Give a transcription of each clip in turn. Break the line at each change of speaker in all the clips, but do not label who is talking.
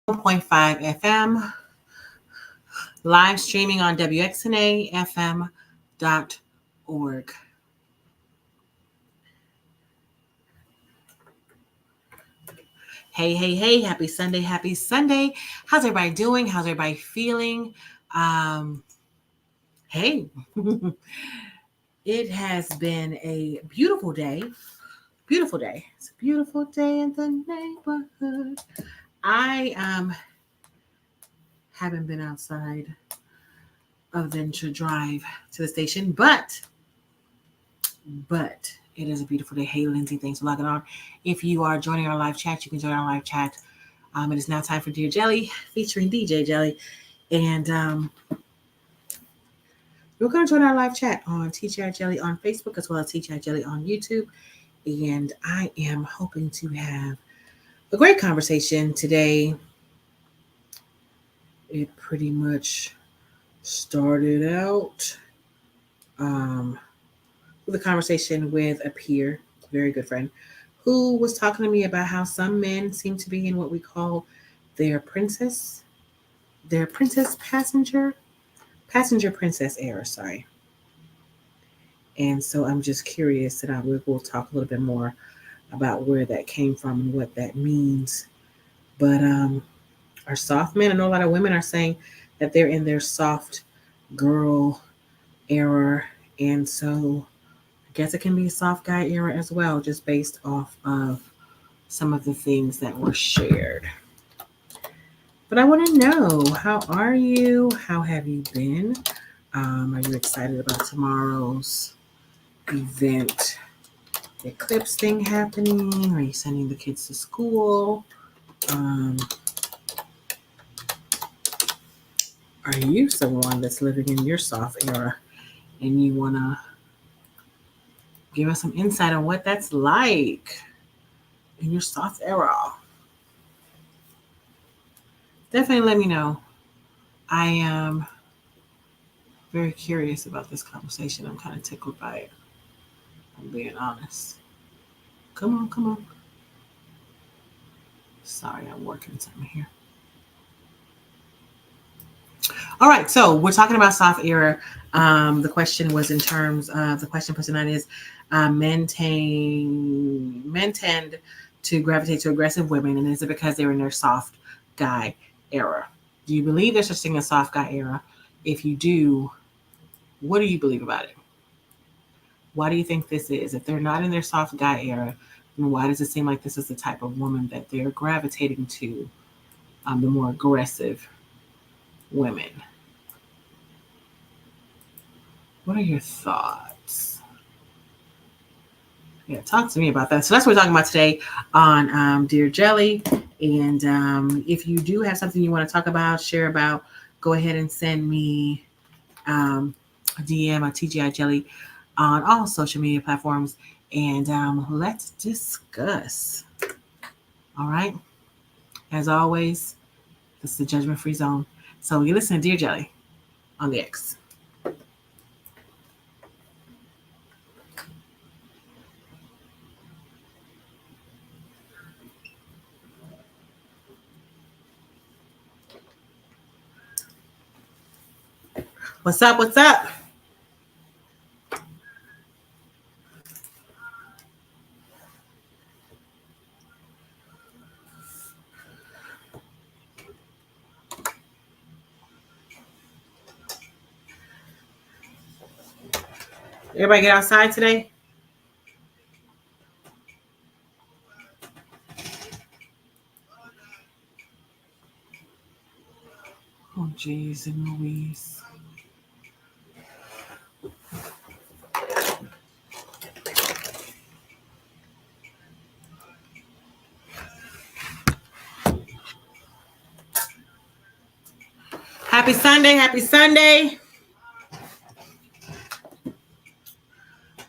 101.5 FM, live streaming on WXNAFM.org. Hey, hey, hey, happy Sunday, happy Sunday. How's everybody doing? How's everybody feeling? Hey, it has been a beautiful day. Beautiful day. It's a beautiful day in the neighborhood. I haven't been outside other than to drive to the station, but it is a beautiful day. Hey, Lindsay, thanks for logging on. If you are joining our live chat, you can join our live chat. It is now time for Dear Jelly featuring DJ Jelly. And we're going to join our live chat on TGI Jelly on Facebook as well as TGI Jelly on YouTube. And I am hoping to have a great conversation today. It pretty much started out with a conversation with a peer, very good friend, who was talking to me about how some men seem to be in what we call their princess passenger princess era, sorry. And so I'm just curious, and we'll talk a little bit more about where that came from and what that means. But our soft men, I know a lot of women are saying that they're in their soft girl era, and so I guess it can be a soft guy era as well, just based off of some of the things that were shared. But I want to know, how are you? How have you been? Are you excited about tomorrow's event? The eclipse thing happening? Are you sending the kids to school? Are you someone that's living in your soft era and you want to give us some insight on what that's like in your soft era? Definitely let me know. I am very curious about this conversation. I'm kind of tickled by it. I'm being honest. Come on, come on. Sorry, I'm working something here. All right, so we're talking about soft era. The question was in terms of the question person that is men tend to gravitate to aggressive women, and is it because they're in their soft guy era? Do you believe there's such thing as soft guy era? If you do, what do you believe about it? Why do you think this is? If they're not in their soft guy era, then why does it seem like this is the type of woman that they're gravitating to? The more aggressive women. What are your thoughts? Yeah, talk to me about that. So that's what we're talking about today on Dear Jelly. And if you do have something you want to talk about, share about, go ahead and send me a DM or TGI Jelly on all social media platforms. And let's discuss. All right. As always, this is the Judgment Free Zone. So you listen to Dear Jelly on the X. What's up? What's up? Everybody get outside today? Oh, jeez, and Louise. Happy Sunday. Happy Sunday.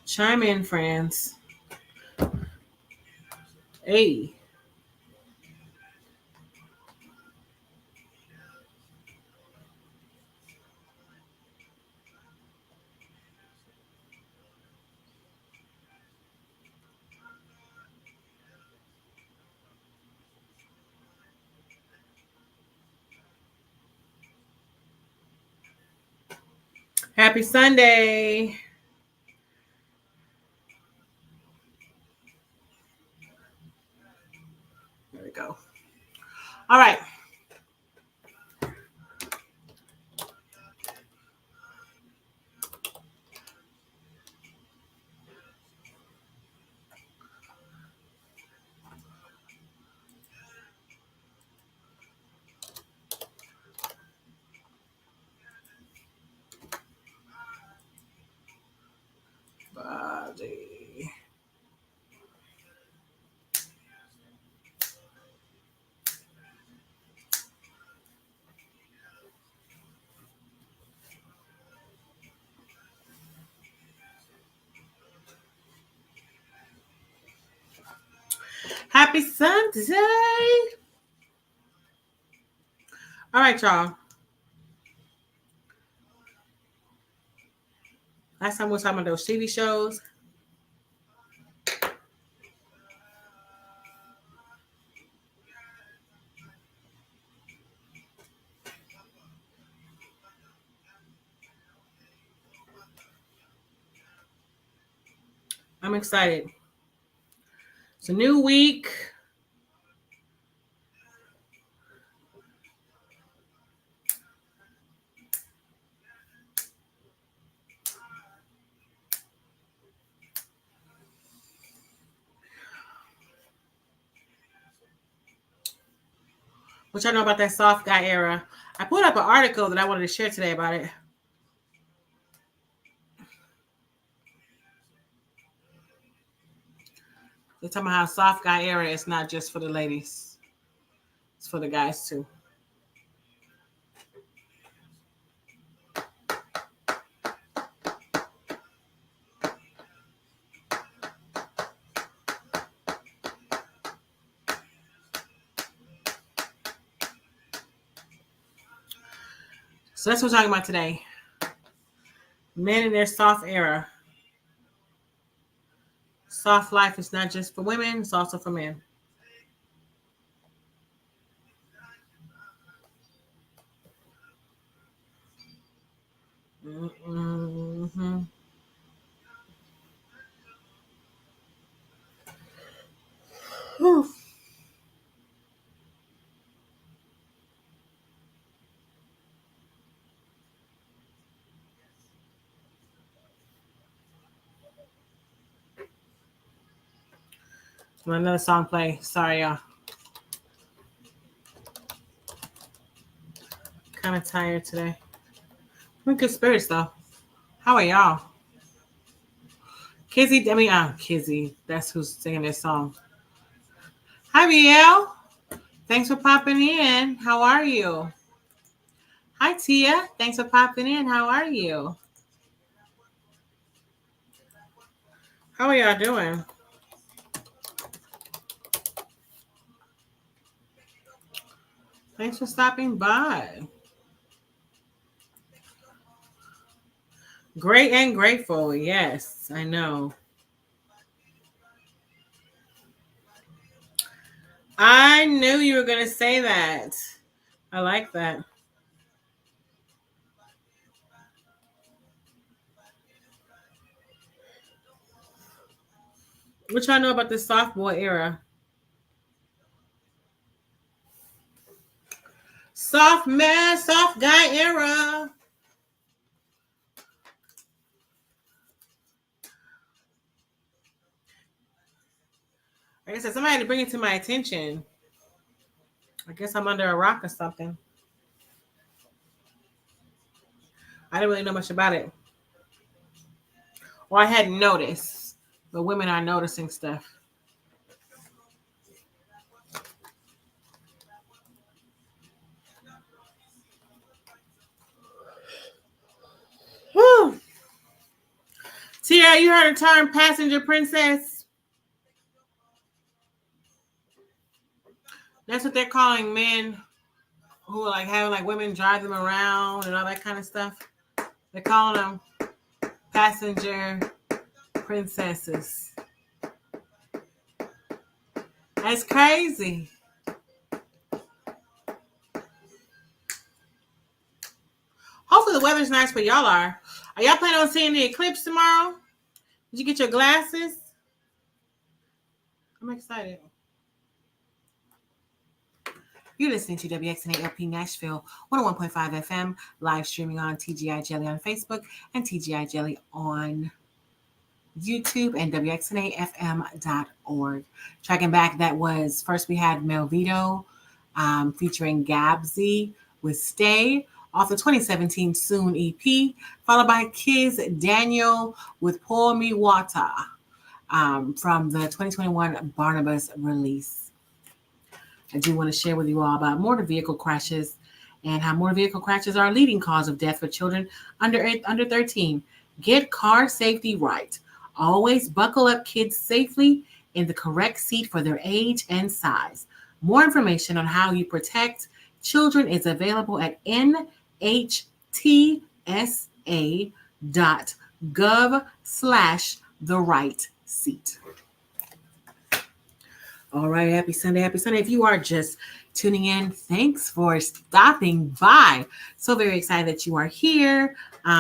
Chime in, friends. Hey. Happy Sunday. There we go. All right. Body. Happy Sunday. All right, y'all. Last time we were talking about those TV shows. I'm excited. It's a new week. What y'all know about that soft guy era? I put up an article that I wanted to share today about it. They're talking about how soft guy era is not just for the ladies. It's for the guys too. So that's what we're talking about today. Men in their soft era. Soft life is not just for women, it's also for men. Mm-hmm. Whew. Let another song play. Sorry, y'all. Kind of tired today. I'm in good spirits though. How are y'all? Kizzy. That's who's singing this song. Hi, BL. Thanks for popping in. How are you? Hi, Tia. Thanks for popping in. How are you? How are y'all doing? Thanks for stopping by. Great and grateful. Yes, I know. I knew you were going to say that. I like that. What y'all know about the soft boy era? Soft man, soft guy era. Like I said, somebody had to bring it to my attention. I guess I'm under a rock or something. I didn't really know much about it. Or I hadn't noticed. But women are noticing stuff. Whew. Tia, you heard the term passenger princess? That's what they're calling men who are like having like women drive them around and all that kind of stuff. They're calling them passenger princesses. That's crazy. Hopefully the weather's nice where y'all are. Are y'all planning on seeing the eclipse tomorrow? Did you get your glasses? I'm excited. You're listening to WXNA Nashville 101.5 FM, live streaming on TGI Jelly on Facebook and TGI Jelly on YouTube and WXNAFM.org. Tracking back, that was first we had Melvito featuring Gabsy with Stay off the 2017 Soon EP, followed by Kiz Daniel with Pour Me Water from the 2021 Barnabas release. I do want to share with you all about motor vehicle crashes and how motor vehicle crashes are a leading cause of death for children under 13. Get car safety right. Always buckle up kids safely in the correct seat for their age and size. More information on how you protect children is available at nhtsa.gov/the-right-seat. All right, happy Sunday, happy Sunday. If you are just tuning in, thanks for stopping by. So very excited that you are here.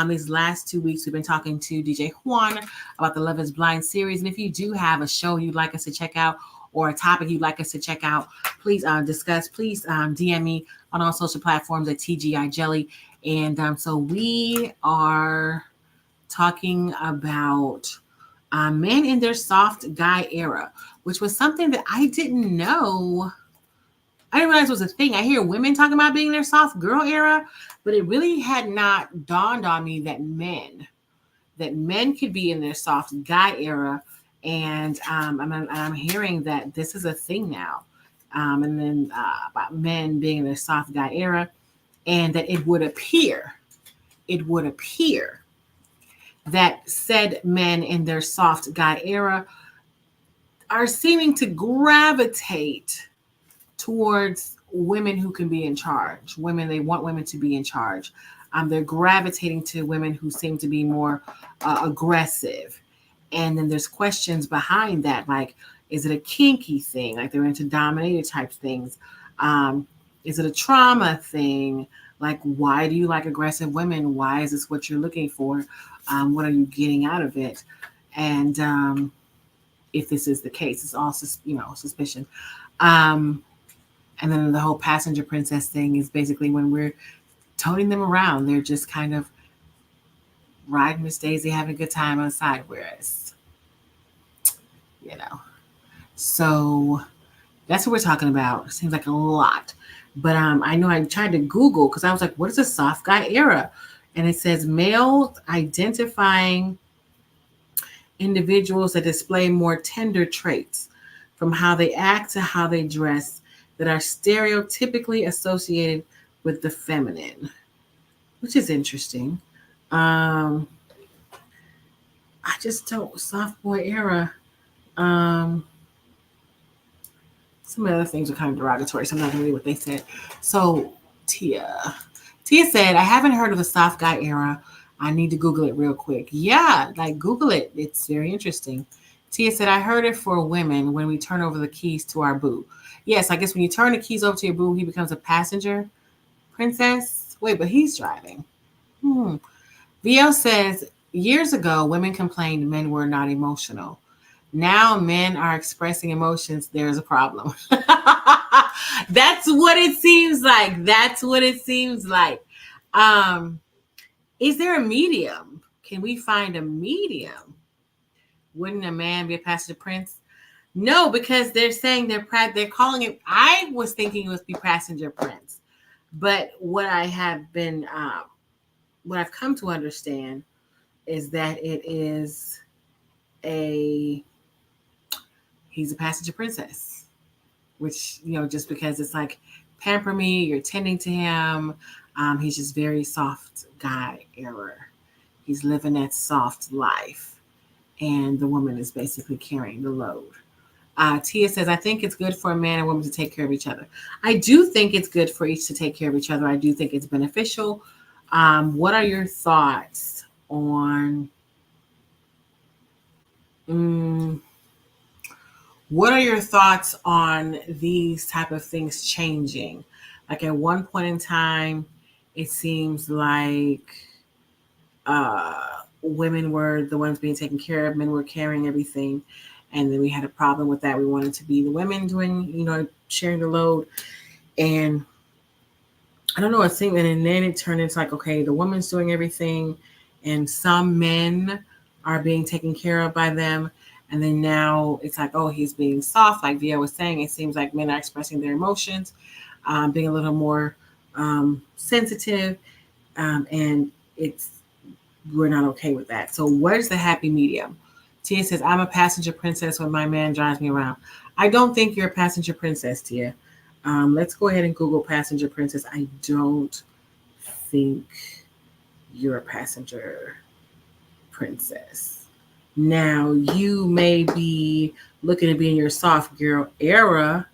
These last 2 weeks, we've been talking to DJ Juan about the Love is Blind series. And if you do have a show you'd like us to check out or a topic you'd like us to check out, please discuss. Please DM me on all social platforms at TGI Jelly. And so we are talking about men in their soft guy era, which was something that I didn't know. I didn't realize it was a thing. I hear women talking about being in their soft girl era, but it really had not dawned on me that men could be in their soft guy era. And I'm hearing that this is a thing now. And then about men being in their soft guy era, and that it would appear that said men in their soft guy era are seeming to gravitate towards women who can be in charge. They want women to be in charge. They're gravitating to women who seem to be more aggressive. And then there's questions behind that, like, is it a kinky thing? Like they're into dominator type things. Is it a trauma thing? Like, why do you like aggressive women? Why is this what you're looking for? What are you getting out of it? And if this is the case, it's all suspicion. And then the whole passenger princess thing is basically when we're toting them around, they're just kind of riding Miss Daisy, having a good time on the side, whereas, So that's what we're talking about. It seems like a lot. But I know I tried to Google because I was like, what is a soft guy era? And it says male identifying individuals that display more tender traits from how they act to how they dress that are stereotypically associated with the feminine, which is interesting. I just don't, soft boy era. Some other things are kind of derogatory, so I'm not going to read what they said. So Tia said, I haven't heard of the soft guy era. I need to Google it real quick. Yeah, like Google it. It's very interesting. Tia said, I heard it for women when we turn over the keys to our boo. Yes, I guess when you turn the keys over to your boo, he becomes a passenger princess. Wait, but he's driving. VL says, years ago, women complained men were not emotional. Now men are expressing emotions. There's a problem. That's what it seems like. Is there a medium? Can we find a medium? Wouldn't a man be a passenger prince? No, because they're saying they're calling it. I was thinking it would be passenger prince, but what I have been, what I've come to understand is that it is he's a passenger princess, which, just because it's like, pamper me, you're tending to him. He's just very soft guy era. He's living that soft life. And the woman is basically carrying the load. Tia says, I think it's good for a man and woman to take care of each other. I do think it's good for each to take care of each other. I do think it's beneficial. What are your thoughts on... What are your thoughts on these type of things changing? Like at one point in time, it seems like women were the ones being taken care of, men were carrying everything. And then we had a problem with that. We wanted to be the women doing, sharing the load. And I don't know, it seemed, and then it turned into like, okay, the woman's doing everything, and some men are being taken care of by them. And then now it's like, oh, he's being soft. Like Via was saying, it seems like men are expressing their emotions, being a little more sensitive, and we're not okay with that. So where's the happy medium? Tia says, I'm a passenger princess when my man drives me around. I don't think you're a passenger princess, Tia. Let's go ahead and Google passenger princess. I don't think you're a passenger princess. Now, you may be looking to be in your soft girl era,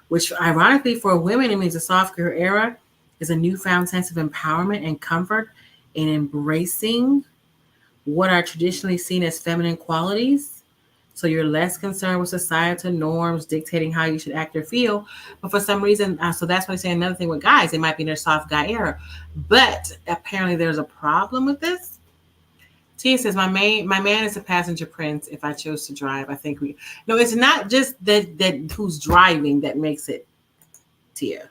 which ironically for women, it means a soft girl era is a newfound sense of empowerment and comfort in embracing what are traditionally seen as feminine qualities. So you're less concerned with societal norms dictating how you should act or feel. But for some reason, so that's why I say another thing with guys, they might be in their soft guy era. But apparently there's a problem with this. Tia says, my man is a passenger prince. If I chose to drive, I think no, it's not just that who's driving that makes it, Tia.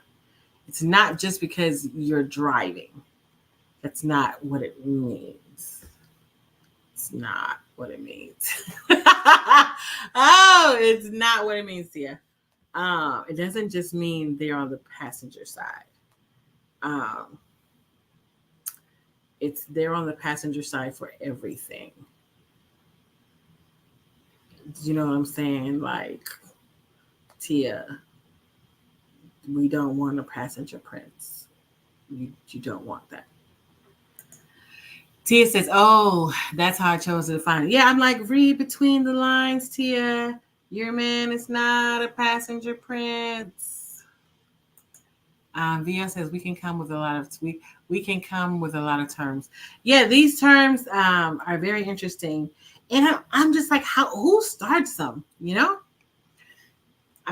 It's not just because you're driving. That's not what it means. It's not what it means. Oh, it's not what it means, Tia. It doesn't just mean they're on the passenger side. It's they're on the passenger side for everything. You know what I'm saying? Like, Tia, we don't want a passenger prince. You don't want that. Tia says, oh, that's how I chose to define it. Yeah, I'm like, read between the lines, Tia. Your man is not a passenger prince. Via says we can come with a lot of we can come with a lot of terms. Yeah, these terms are very interesting, and I'm just like, who starts them? I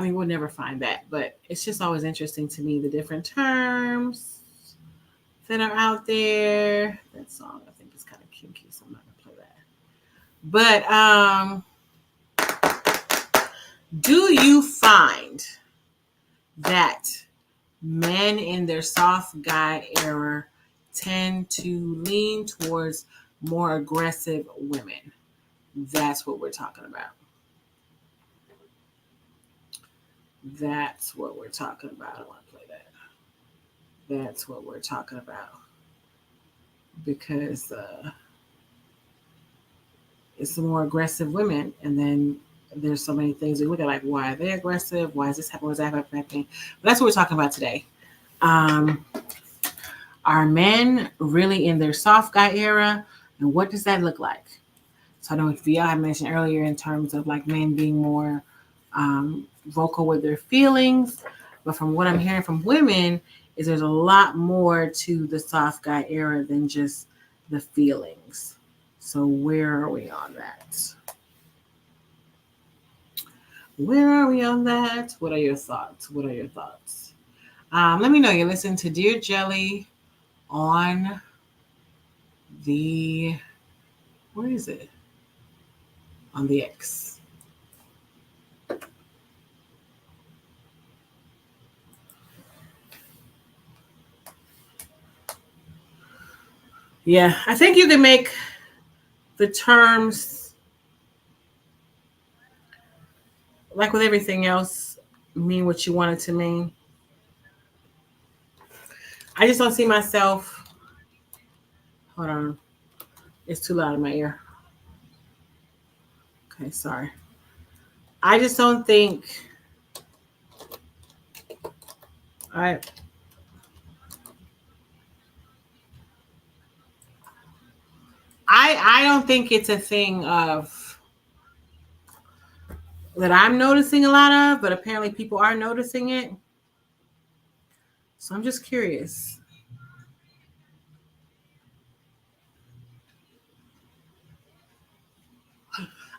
mean, we'll never find that, but it's just always interesting to me the different terms that are out there. That song I think is kind of kinky, so I'm not gonna play that. But do you find that men in their soft guy era tend to lean towards more aggressive women? That's what we're talking about. That's what we're talking about. I want to play that. That's what we're talking about. Because it's the more aggressive women. And then there's so many things we look at, like, why are they aggressive? Why is this happening? What's that happening? But that's what we're talking about today. Are men really in their soft guy era? And what does that look like? So I know Via had mentioned earlier in terms of like men being more vocal with their feelings. But from what I'm hearing from women is there's a lot more to the soft guy era than just the feelings. So where are we on that? Where are we on that? What are your thoughts? What are your thoughts? Let me know. You're listening to Dear Jelly on the, where is it? On the X. Yeah, I think you can make the terms, like with everything else, mean what you want it to mean. I just don't see myself. Hold on. It's too loud in my ear. Okay, sorry. I just don't think. I I don't think it's a thing of that I'm noticing a lot of, but apparently people are noticing it. So I'm just curious.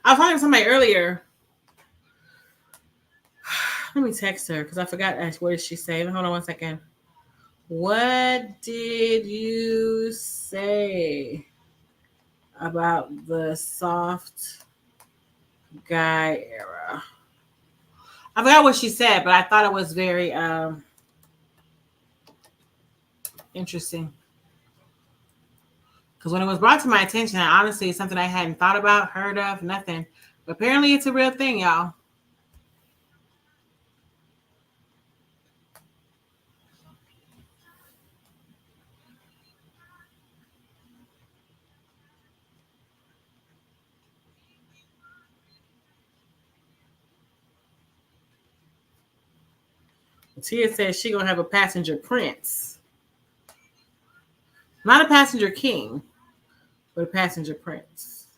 I was talking to somebody earlier. Let me text her because I forgot what did she say. Hold on one second. What did you say? about the soft guy era. I forgot what she said, but I thought it was very interesting. Because when it was brought to my attention, honestly, it's something I hadn't thought about, heard of, nothing. But apparently it's a real thing, y'all. Tia says she gonna have a passenger prince. Not a passenger king, but a passenger prince.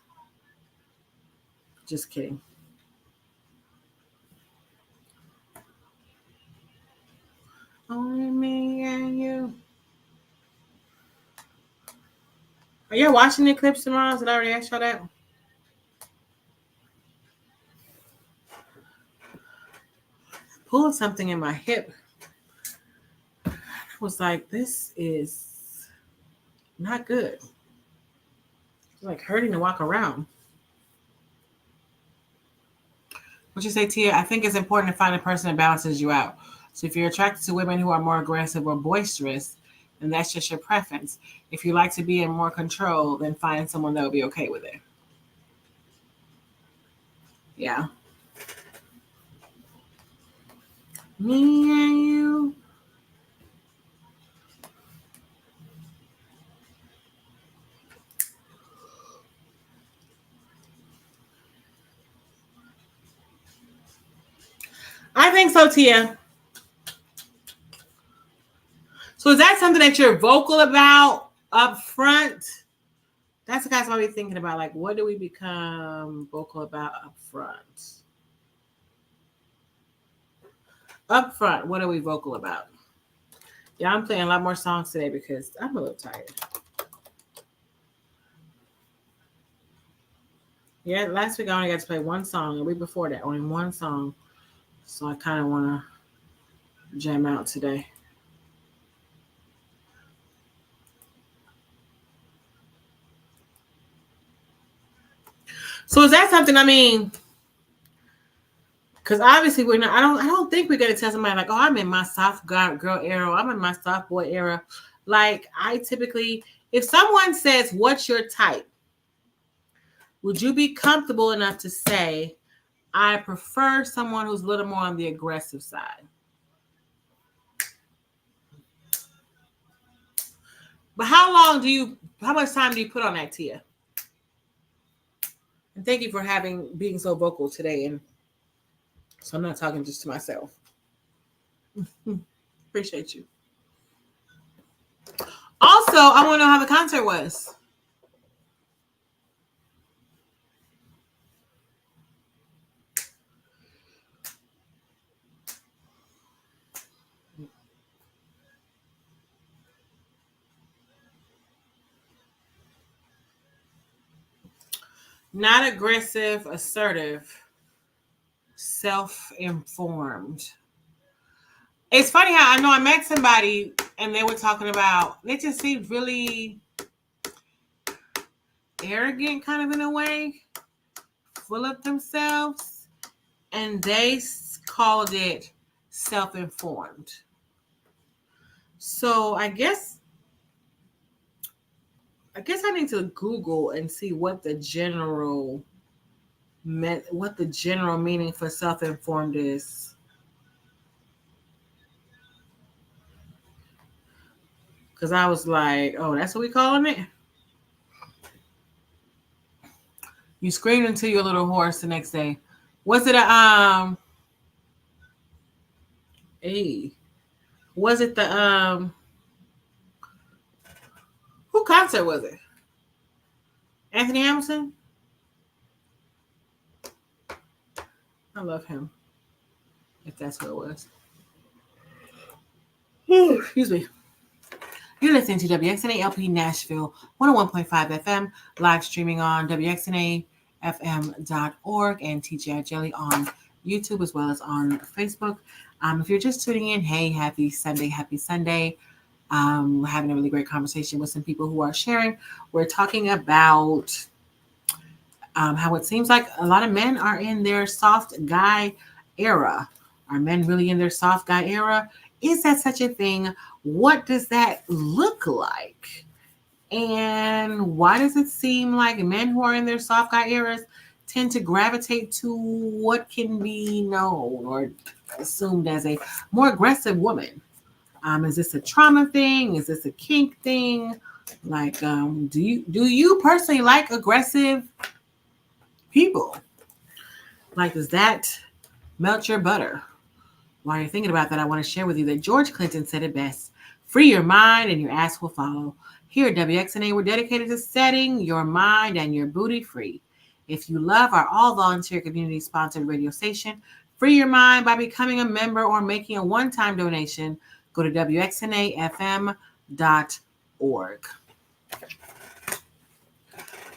Just kidding. Only me and you. Are y'all watching the Eclipse tomorrow? Did I already ask y'all that? Pulling something in my hip. I was like, this is not good. It's like hurting to walk around. What you say, Tia? I think it's important to find a person that balances you out. So if you're attracted to women who are more aggressive or boisterous, then that's just your preference. If you like to be in more control, then find someone that will be okay with it. Yeah. Me and you. I think so, Tia. So is that something that you're vocal about up front? That's the kind of stuff we're thinking about. Like, what do we become vocal about up front? Up front, what are we vocal about? Yeah, I'm playing a lot more songs today because I'm a little tired. Yeah, last week I only got to play one song. The week before that, only one song. So I kind of want to jam out today. So is that something? I mean, because obviously we're not. I don't think we're gonna tell somebody like, "Oh, I'm in my soft girl era. I'm in my soft boy era." Like I typically, if someone says, "What's your type?" Would you be comfortable enough to say, "I prefer someone who's a little more on the aggressive side"? But how much time do you put on that, Tia? And thank you for being so vocal today. And so I'm not talking just to myself. Appreciate you. Also, I want to know how the concert was. Not aggressive, assertive, self-informed. It's funny how I know I met somebody and they were talking about, they just seemed really arrogant kind of in a way, full of themselves, and they called it self-informed. So I guess I need to Google and see what the general meaning for self-informed is. Because I was like, oh, that's what we calling it? You screamed until you're a little hoarse the next day. Was it hey, was it the who concert was it? Anthony Hamilton? I love him. If that's who it was. Excuse me. You're listening to WXNA LP Nashville 101.5 FM, live streaming on WXNAFM.org and TGI Jelly on YouTube as well as on Facebook. If you're just tuning in, hey, happy Sunday. Having a really great conversation with some people who are sharing. We're talking about how it seems like a lot of men are in their soft guy era. Are men really in their soft guy era? Is that such a thing? What does that look like? And why does it seem like men who are in their soft guy eras tend to gravitate to what can be known or assumed as a more aggressive woman? Is this a trauma thing? Is this a kink thing? Like, do you personally like aggressive people? Like, does that melt your butter? While you're thinking about that, I want to share with you that George Clinton said it best: free your mind and your ass will follow. Here at WXNA, we're dedicated to setting your mind and your booty free. If you love our all-volunteer community-sponsored radio station, free your mind by becoming a member or making a one-time donation. Go to WXNAFM.org.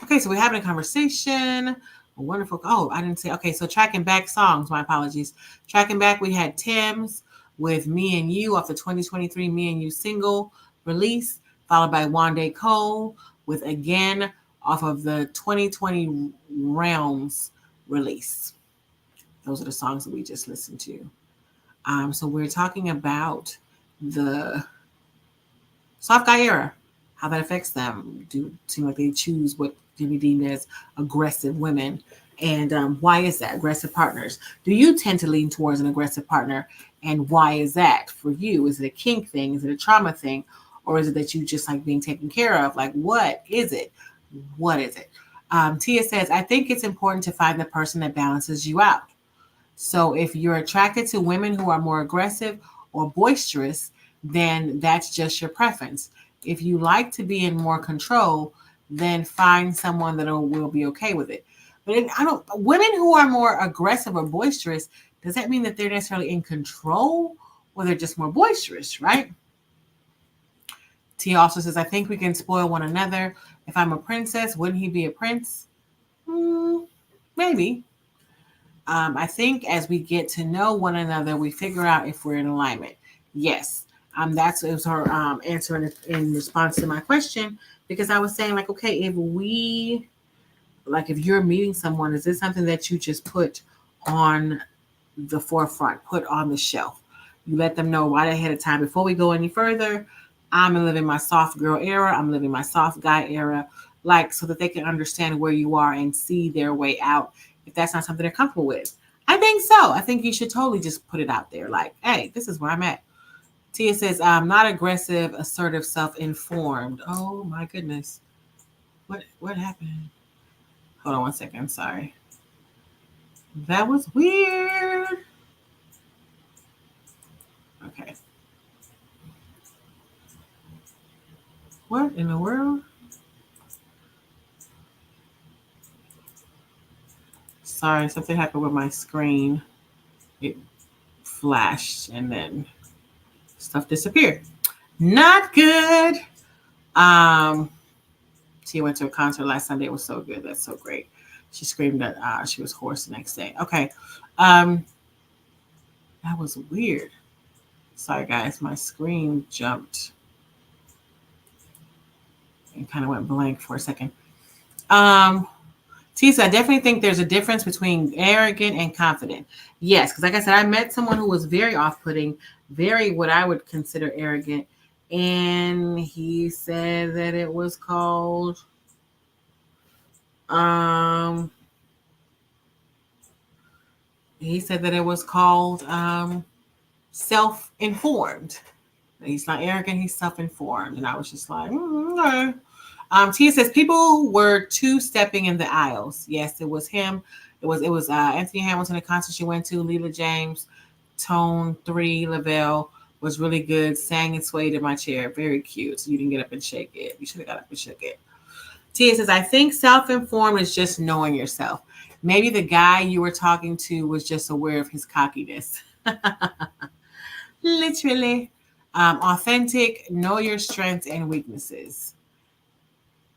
Okay, so we're having a conversation. Wonderful. Oh, I didn't say. Okay, so tracking back songs. My apologies. Tracking back, we had Tim's with Me and You off the 2023 Me and You single release, followed by Wande Cole with Again off of the 2020 Realms release. Those are the songs that we just listened to. So we're talking about the soft guy era, how that affects them. Do seem like they choose what can be deemed as aggressive women, and why is that? Aggressive partners. Do you tend to lean towards an aggressive partner, and why is that for you? Is it a kink thing? Is it a trauma thing? Or is it that you just like being taken care of? Like, what is it? What is it? Tia says, I think it's important to find the person that balances you out. So if you're attracted to women who are more aggressive or boisterous, then that's just your preference. If you like to be in more control, then find someone that will be okay with it. But women who are more aggressive or boisterous, does that mean that they're necessarily in control or they're just more boisterous, right? Tia also says, I think we can spoil one another. If I'm a princess, wouldn't he be a prince? Maybe. I think as we get to know one another, we figure out if we're in alignment. Yes. That's was her answer in response to my question, because I was saying, like, okay, if you're meeting someone, is this something that you just put on the forefront, put on the shelf? You let them know right ahead of time before we go any further. I'm living my soft girl era. I'm living my soft guy era, like, so that they can understand where you are and see their way out if that's not something they're comfortable with. I think so. I think you should totally just put it out there. Like, hey, this is where I'm at. Tia says, I'm not aggressive, assertive, self-informed. Oh my goodness. What happened? Hold on one second. Sorry. That was weird. Okay. What in the world? Sorry, something happened with my screen. It flashed and then stuff disappeared. Not good. She went to a concert last Sunday. It was so good. That's so great. She screamed that she was hoarse the next day. Okay. That was weird. Sorry, guys. My screen jumped and kind of went blank for a second. Tisa, I definitely think there's a difference between arrogant and confident. Yes, because like I said, I met someone who was very off-putting, very what I would consider arrogant, and he said that it was called self-informed. He's not arrogant, he's self-informed. And I was just like, okay. Tia says people were two-stepping in the aisles. Yes, it was him. It was Anthony Hamilton, a concert she went to. Leela James, Tone 3, Lavelle was really good. Sang and swayed in my chair. Very cute. So you didn't get up and shake it. You should have got up and shook it. Tia says, I think self-informed is just knowing yourself. Maybe the guy you were talking to was just aware of his cockiness. Literally. Authentic, know your strengths and weaknesses.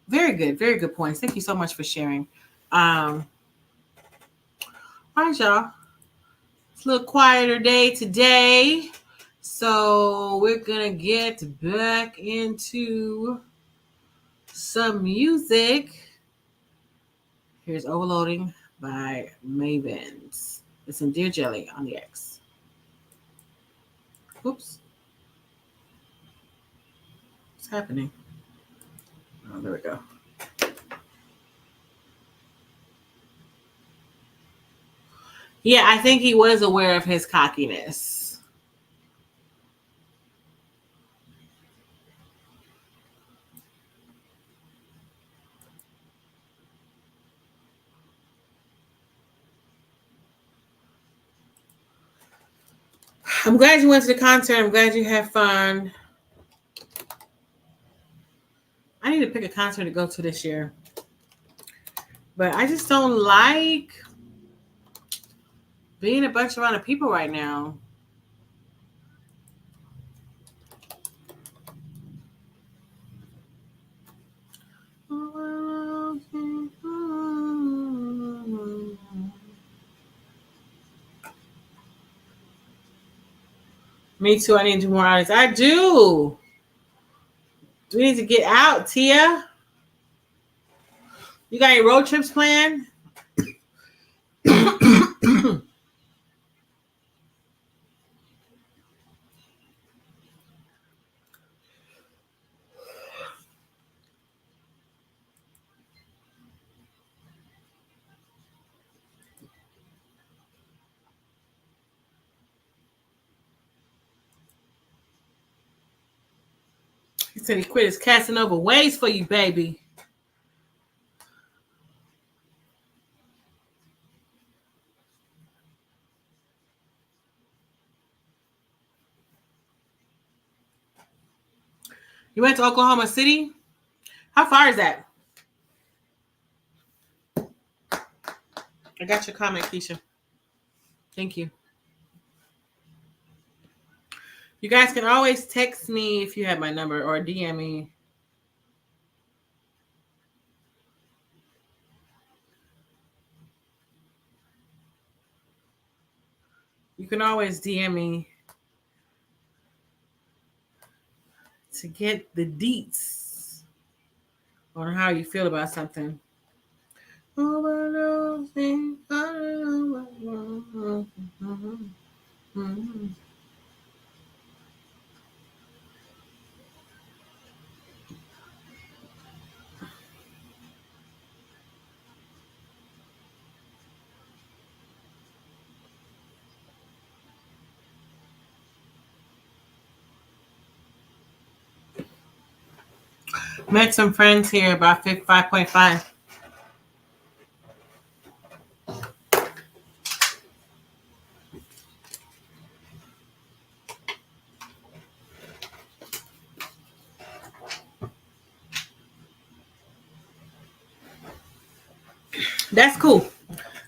Very good points. Thank you so much for sharing. All right, y'all. It's a little quieter day today. So we're gonna get back into some music. Here's Overloading by Mavens. Listen, Dear Jelly on the X. Oops. What's happening? Oh, there we go. Yeah, I think he was aware of his cockiness. I'm glad you went to the concert. I'm glad you had fun. I need to pick a concert to go to this year. But I just don't like being a bunch around of people right now. Me too. I need to do more artists. I do. Do we need to get out, Tia? You got any road trips planned? He said he quit his Casanova ways for you, baby. You went to Oklahoma City? How far is that? I got your comment, Keisha. Thank you. You guys can always text me if you have my number or DM me. You can always DM me to get the deets on how you feel about something. Met some friends here about 5.5. That's cool.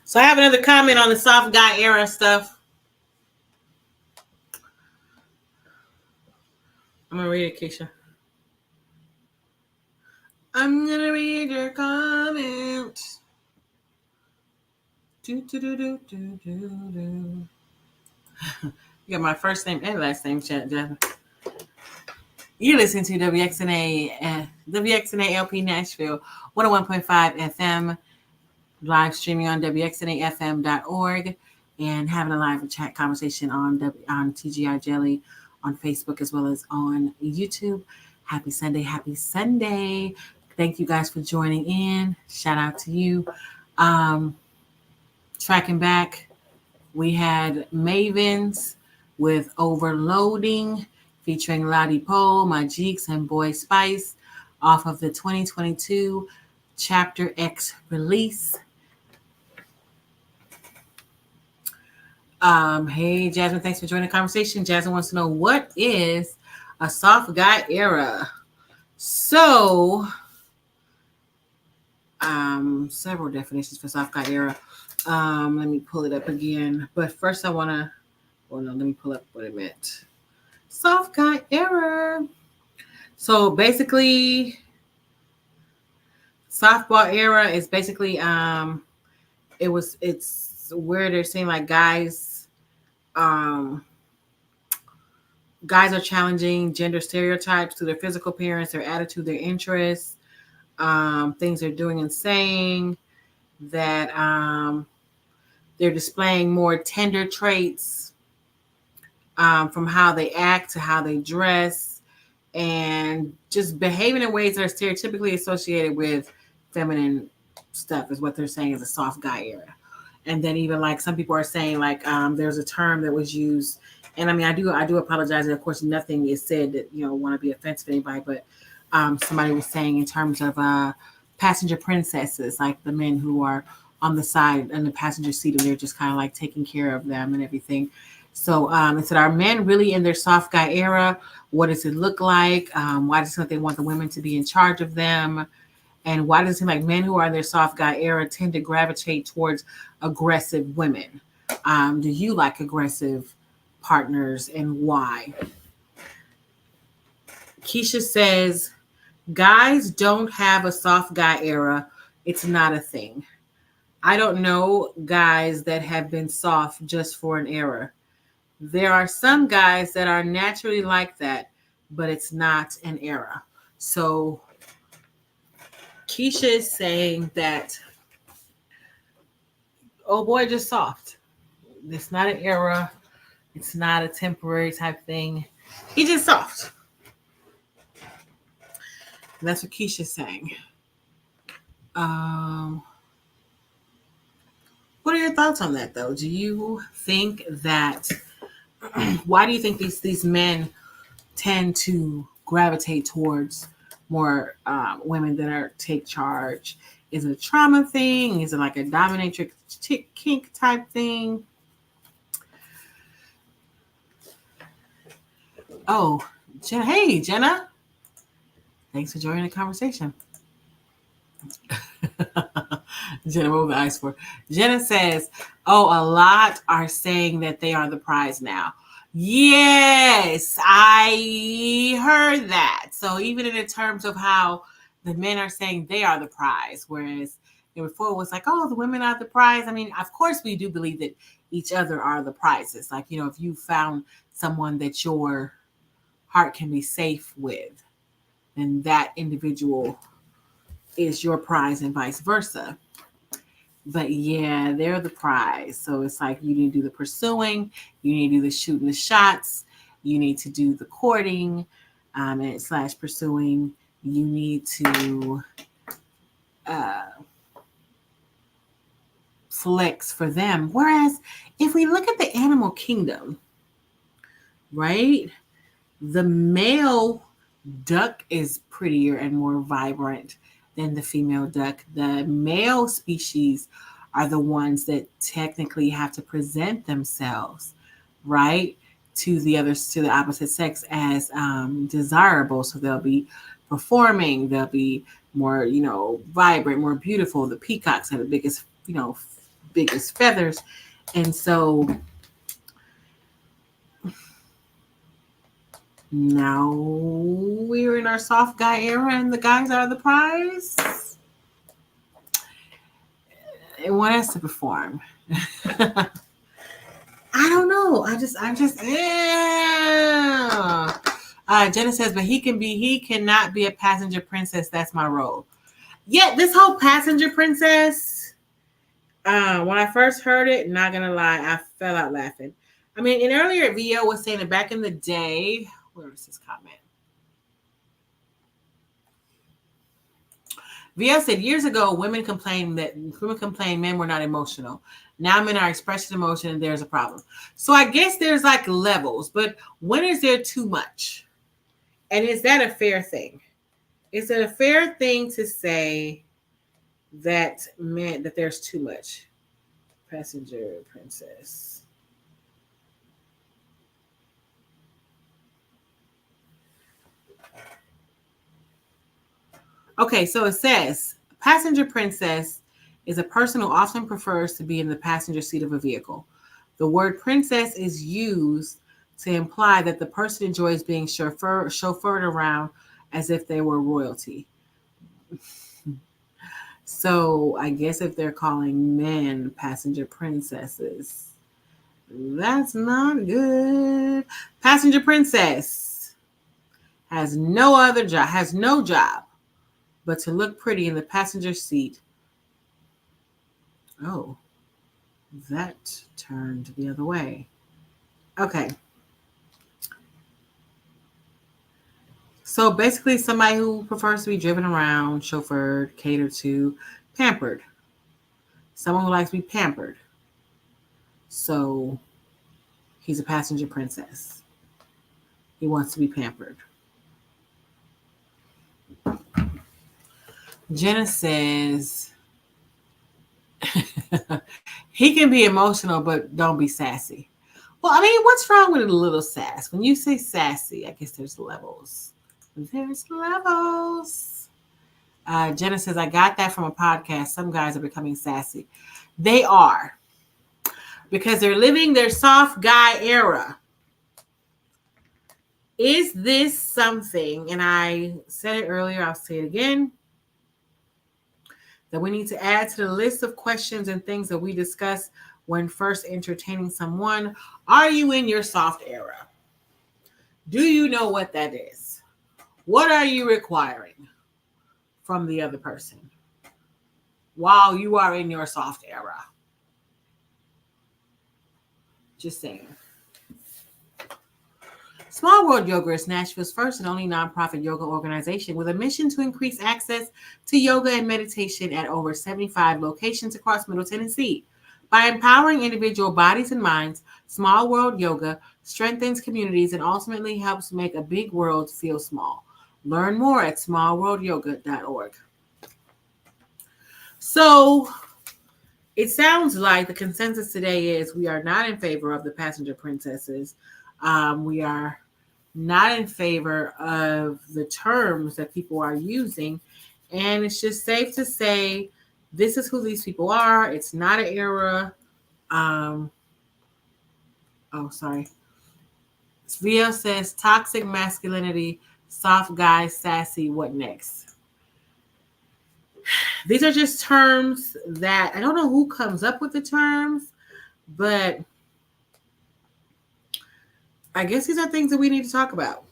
So I have another comment on the soft guy era stuff. I'm gonna read it, Keisha. I'm gonna read your comment. Do, do, do, do, do, do, do. You got my first name and last name, Jasmine. You're listening to WXNA LP Nashville, 101.5 FM, live streaming on WXNAFM.org, and having a live chat conversation on TGI Jelly on Facebook as well as on YouTube. Happy Sunday, happy Sunday. Thank you guys for joining in. Shout out to you. Tracking back, we had Mavens with Overloading, featuring Lottie Poe, Majix, and Boy Spice off of the 2022 Chapter X release. Hey, Jasmine, thanks for joining the conversation. Jasmine wants to know, what is a soft guy era? So, several definitions for soft guy era. Let me pull it up again. But first I want to, let me pull up what it meant. Soft guy era. So basically, softball era is basically, it's where they're saying like guys, Guys are challenging gender stereotypes through their physical appearance, their attitude, their interests, things they're doing and saying. That they're displaying more tender traits, from how they act to how they dress, and just behaving in ways that are stereotypically associated with feminine stuff is what they're saying is a soft guy era. And then even like some people are saying like there's a term that was used, and I mean I do apologize, and of course nothing is said that want to be offensive to anybody, but somebody was saying in terms of passenger princesses, like the men who are on the side in the passenger seat and they're just kind of like taking care of them and everything. So it said, are men really in their soft guy era? What does it look like? Why does it seem like they want the women to be in charge of them? And why does it seem like men who are in their soft guy era tend to gravitate towards aggressive women? Do you like aggressive partners, and why? Keisha says, guys don't have a soft guy era. It's not a thing. I don't know guys that have been soft just for an era. There are some guys that are naturally like that, but it's not an era. So Keisha is saying that, oh boy, just soft. It's not an era. It's not a temporary type thing. He's just soft. And that's what Keisha's saying. What are your thoughts on that, though? Do you think that? Why do you think these men tend to gravitate towards more women that are take charge? Is it a trauma thing? Is it like a dominatrix kink type thing? Oh, Jenna. Hey, Jenna. Thanks for joining the conversation. Jenna, what was the ice for? Jenna says, oh, a lot are saying that they are the prize now. Yes, I heard that. So even in terms of how the men are saying they are the prize, whereas before it was like, oh, the women are the prize. I mean, of course we do believe that each other are the prizes. Like, if you found someone that your heart can be safe with, then that individual is your prize and vice versa. But yeah, they're the prize. So it's like you need to do the pursuing, you need to do the shooting the shots, you need to do the courting, and / pursuing. You need to flex for them. Whereas if we look at the animal kingdom, right, the male duck is prettier and more vibrant than the female duck. The male species are the ones that technically have to present themselves, right, to the opposite sex as desirable. So they'll be performing, they'll be more, vibrant, more beautiful. The peacocks have the biggest feathers. And so now we're in our soft guy era and the guys are the prize. They want us to perform. I don't know. Jenna says, but he cannot be a passenger princess. That's my role. Yeah, this whole passenger princess, when I first heard it, not gonna lie, I fell out laughing. I mean, in earlier VO was saying that back in the day, where was this comment? VO said years ago, women complained men were not emotional. Now men are expressing emotion and there's a problem. So I guess there's like levels, but when is there too much? And is that a fair thing? Is it a fair thing to say that there's too much? Passenger princess. Okay, so it says passenger princess is a person who often prefers to be in the passenger seat of a vehicle. The word princess is used to imply that the person enjoys being chauffeured around as if they were royalty. So I guess if they're calling men passenger princesses, That's not good. Passenger princess has no other job, has no job but to look pretty in the passenger seat. Oh, that turned the other way. Okay. So basically, somebody who prefers to be driven around, chauffeured, catered to, pampered. Someone who likes to be pampered. So he's a passenger princess. He wants to be pampered. Jenna says he can be emotional, but don't be sassy. Well, I mean, what's wrong with a little sass? When you say sassy, I guess there's levels. There's levels. Jenna says, I got that from a podcast. Some guys are becoming sassy. They are. Because they're living their soft guy era. Is this something, and I said it earlier, I'll say it again, that we need to add to the list of questions and things that we discuss when first entertaining someone? Are you in your soft era? Do you know what that is? What are you requiring from the other person while you are in your soft era? Just saying. Small World Yoga is Nashville's first and only nonprofit yoga organization with a mission to increase access to yoga and meditation at over 75 locations across Middle Tennessee. By empowering individual bodies and minds, Small World Yoga strengthens communities and ultimately helps make a big world feel small. Learn more at smallworldyoga.org. So it sounds like the consensus today is we are not in favor of the passenger princesses. We are not in favor of the terms that people are using. And it's just safe to say this is who these people are. It's not an era. Rio says toxic masculinity, soft guy, sassy, what next? These are just terms that I don't know who comes up with the terms, but I guess these are things that we need to talk about.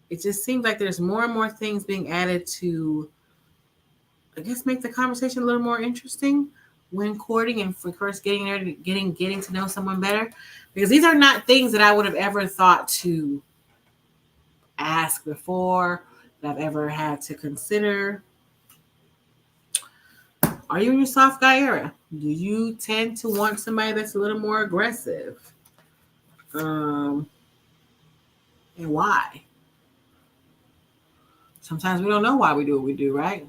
It just seems like there's more and more things being added to, I guess, make the conversation a little more interesting when courting and for first getting there, getting to know someone better. Because these are not things that I would have ever thought to ask before, that I've ever had to consider. Are you in your soft guy era? Do you tend to want somebody that's a little more aggressive? And why? Sometimes we don't know why we do what we do, right?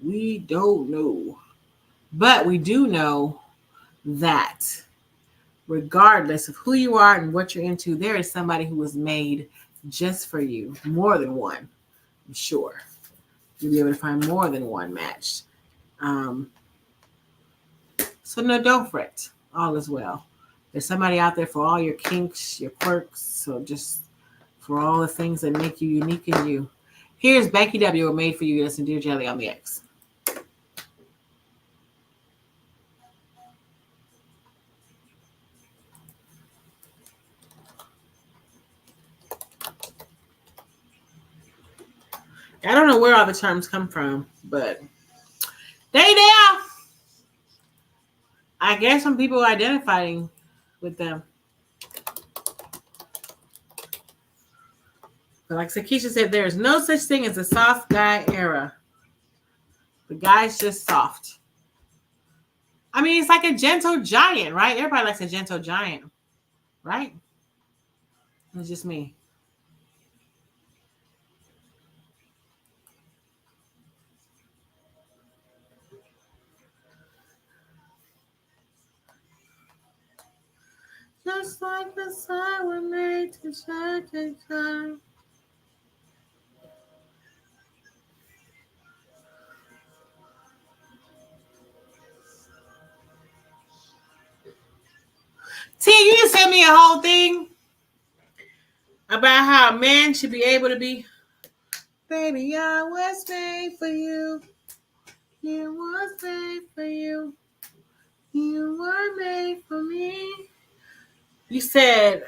We don't know. But we do know that regardless of who you are and what you're into, there is somebody who was made just for you. More than one, I'm sure. You'll be able to find more than one match. So no, don't fret. All is well. There's somebody out there for all your kinks, your quirks, so just for all the things that make you unique in you. Here's Becky W. Made for You. Listen, Dear Jelly on the X. I don't know where all the terms come from, but they there. I guess some people are identifying with them. But like Sakisha said, there is no such thing as a soft guy era. The guy's just soft. I mean, it's like a gentle giant, right? Everybody likes a gentle giant, right? It's just me. Just like the sun was made to shine and shine. T, you just sent me a whole thing about how a man should be able to be. Baby, I was made for you. You was made for you. You were made for me. You said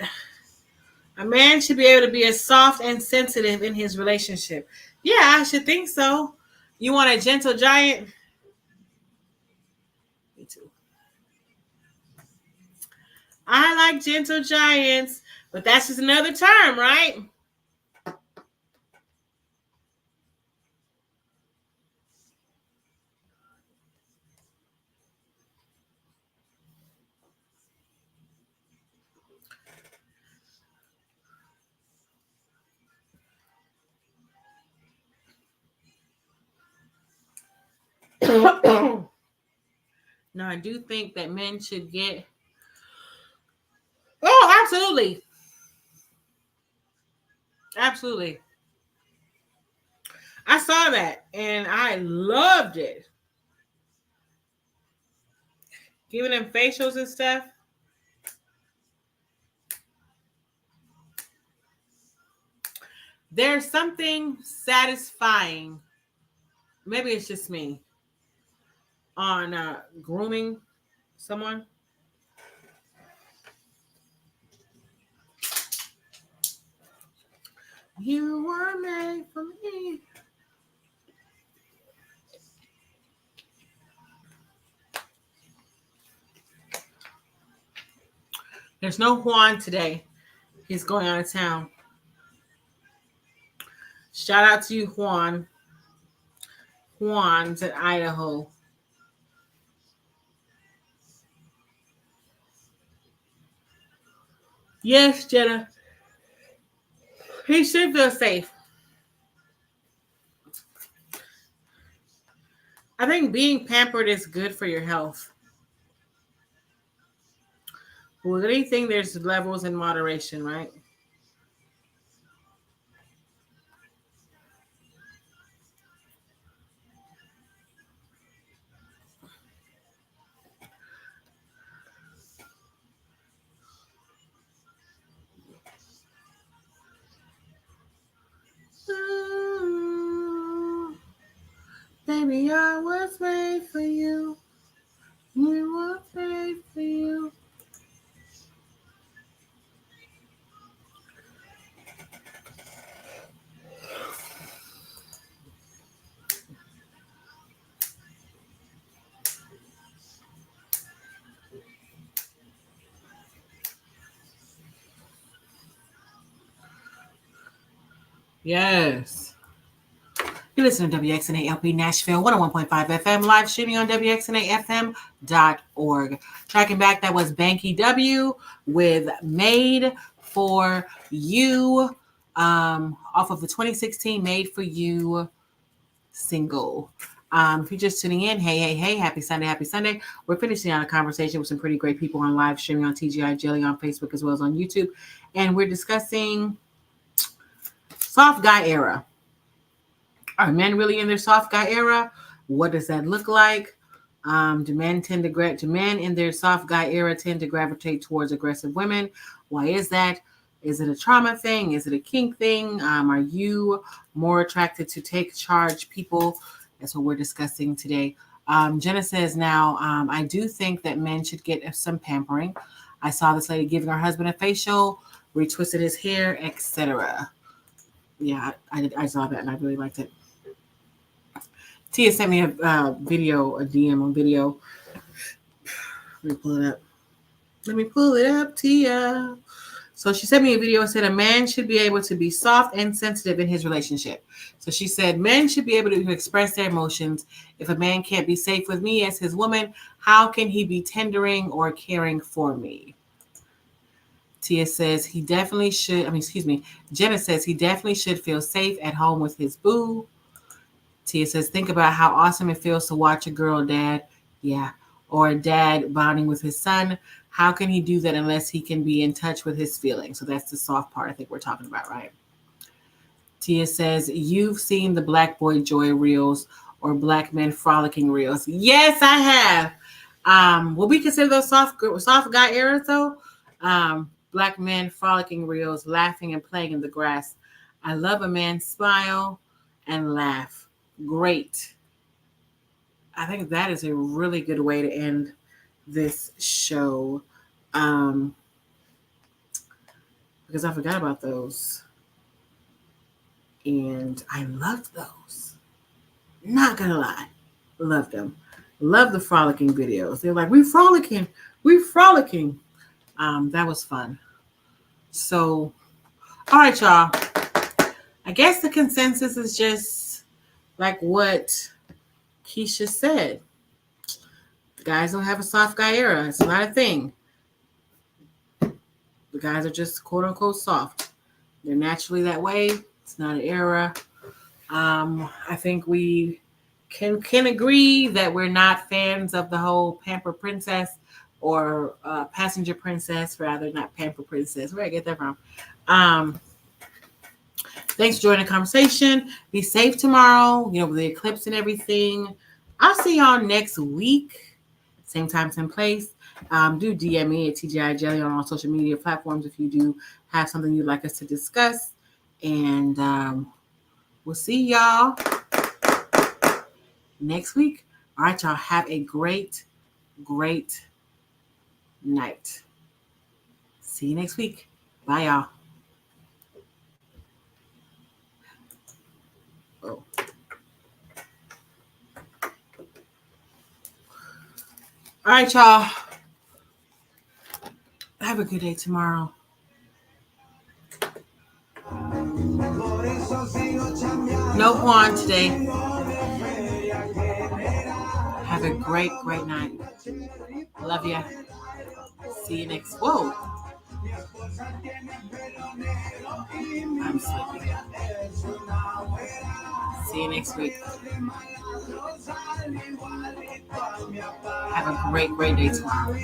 a man should be able to be as soft and sensitive in his relationship. Yeah, I should think so. You want a gentle giant? Me too. I like gentle giants, but that's just another term, right? No, I do think that men should get. Oh, absolutely. Absolutely. I saw that and I loved it. Giving them facials and stuff. There's something satisfying. Maybe it's just me on grooming someone. You were made for me. There's no Juan today. He's going out of town. Shout out to you, Juan. Juan's in Idaho. Yes, Jenna. He should feel safe. I think being pampered is good for your health. With anything, there's levels in moderation, right? Ooh, baby, I was made for you. We were made for you. Yes. You listen to WXNALP Nashville 101.5 FM, live streaming on WXNAFM.org. Tracking back, that was Banky W with Made for You, off of the 2016 Made for You single. If you're just tuning in, hey, happy Sunday, happy Sunday. We're finishing out a conversation with some pretty great people on live streaming on TGI Jelly on Facebook as well as on YouTube. And we're discussing soft guy era. Are men really in their soft guy era? What does that look like? Do men in their soft guy era tend to gravitate towards aggressive women? Why is that? Is it a trauma thing? Is it a kink thing? Are you more attracted to take charge people? That's what we're discussing today. Jenna says now, I do think that men should get some pampering. I saw this lady giving her husband a facial, retwisted his hair, etc. Yeah, I saw that and I really liked it. Tia sent me a DM on video. Let me pull it up, Tia. So she sent me a video and said a man should be able to be soft and sensitive in his relationship. So she said men should be able to express their emotions. If a man can't be safe with me as his woman, how can he be tendering or caring for me? Tia says he definitely should. Jenna says he definitely should feel safe at home with his boo. Tia says, think about how awesome it feels to watch a girl dad. Yeah. Or a dad bonding with his son. How can he do that unless he can be in touch with his feelings? So that's the soft part I think we're talking about, right? Tia says, you've seen the Black Boy Joy reels or Black Men Frolicking reels. Yes, I have. Will we consider those soft guy eras though? Black men frolicking reels, laughing and playing in the grass. I love a man's smile and laugh. Great. I think that is a really good way to end this show. because I forgot about those. And I loved those. Not gonna lie. Loved them. Love the frolicking videos. They're like, we frolicking. We frolicking. That was fun. So, all right, y'all. I guess the consensus is just like what Keisha said. The guys don't have a soft guy era. It's not a thing. The guys are just quote unquote soft. They're naturally that way. It's not an era. I think we can agree that we're not fans of the whole pamper princess or passenger princess, rather, not pamper princess. Where I get that from? Thanks for joining the conversation. Be safe tomorrow, with the eclipse and everything. I'll see y'all next week. Same time, same place. Do DM me at TGI Jelly on all social media platforms if you do have something you'd like us to discuss. And we'll see y'all next week. All right, y'all. Have a great, great night. See you next week. Bye, y'all. Oh. All right, y'all. Have a good day tomorrow. No Juan today. Have a great, great night. Love ya. See you next. Whoa. I'm sleepy. See you next week. Have a great, great day tomorrow.